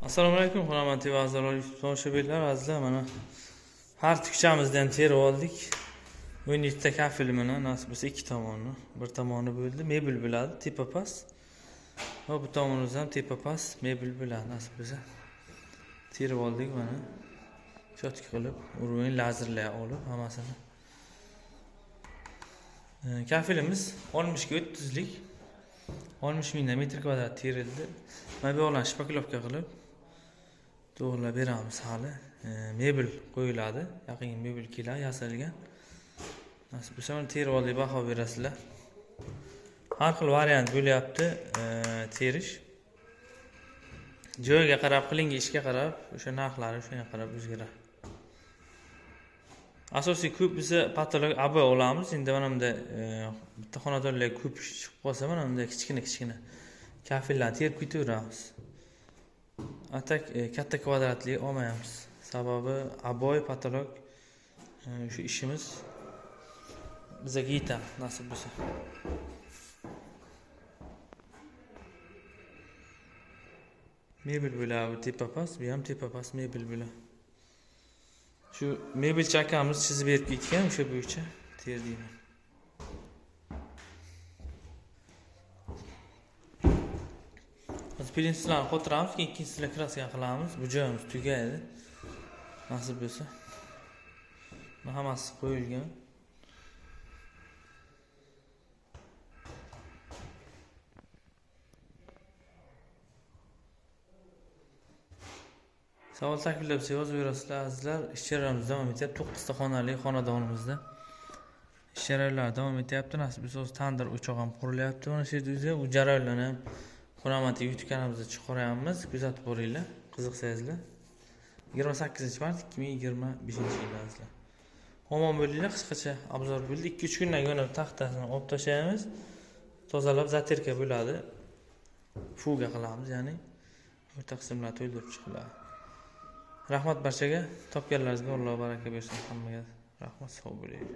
Assalomu alaykum, hurmatli vazirlar, tomoshabinlar, azizlar, mana har tikchamizni terib oldik. 17 ta kafilimini nasib bo'lsa ikki tomonni, bir tomoni bo'ldi, mebel bo'ladi, tepa-pas. Va bu tomonimiz ham tepa-pas, mebel bo'ladi, nasib bo'lsa. Terib oldik mana. Cho'tka qilib, uruning lazerlay olib hammasini. Kafilimiz 60 ga 30 lik. 60 mingdan metr kvadrat terildi. Mana bu yoqdan shpakilovka qilib to'g'rilab beramiz hali. Mebel qo'yiladi. Yaqin mebel keladi, yasalgan. Nasib bo'lsa uni terib olib baho berasizlar. Har xil variant bo'lyapti terish. Joyiga qarab, qilingan ishga qarab, o'sha narxlari shunga qarab o'zgaradi. Asosiy ko'p biza patolog abo olamiz. Endi mana bunda bitta xonadonlar ko'p chiqib qolsa, mana bunda kichkina kafillarni terib ketaveramiz. Atak katta kvadratli olmaymiz. Sababi aboy patolog shu ishimiz bizga yetadi, nasib bo'lsa. Mebel bo'ladi, tepa-pas, bu ham tepa-pas mebel bo'ladi. Shu mebel chakamiz chizib berib ketgan, o'sha bo'yicha terdiyman. Biz birinchisilarni qo'tiramiz, keyin ikkinchisilarni kraska qilamiz. Bu joyimiz tugaydi. Nasib bo'lsa. Bu hammasi qo'yilgan. Savol takliflar bo'lsa yozaverasizlar, azizlar. Ish jarayonimiz davom etyapti. 9 ta xonali xonadonimizda ish jarayonlari davom etyapti. Nasib bo'lsa, o'z tandir o'choq ham qurilyapti. Mana shu yerda u jarayonlarni ham hurmatli YouTube kanalimizda chiqaryapmiz. Kuzatib boringlar, qiziqsangizlar. 28-mart 2025-yil azizlar. Omon bo'linglar, qisqacha obzor bo'ldi. 2-3 kundan keyin taxtasini olib tashlaymiz. Tozalab zaterka bo'ladi. Fuga qilamiz, ya'ni o'rta qismlar to'ldirib chiqiladi. Rahmat barchaga, topganlaringizga Alloh baraka bersin hammaga. Rahmat, sog' bo'ling.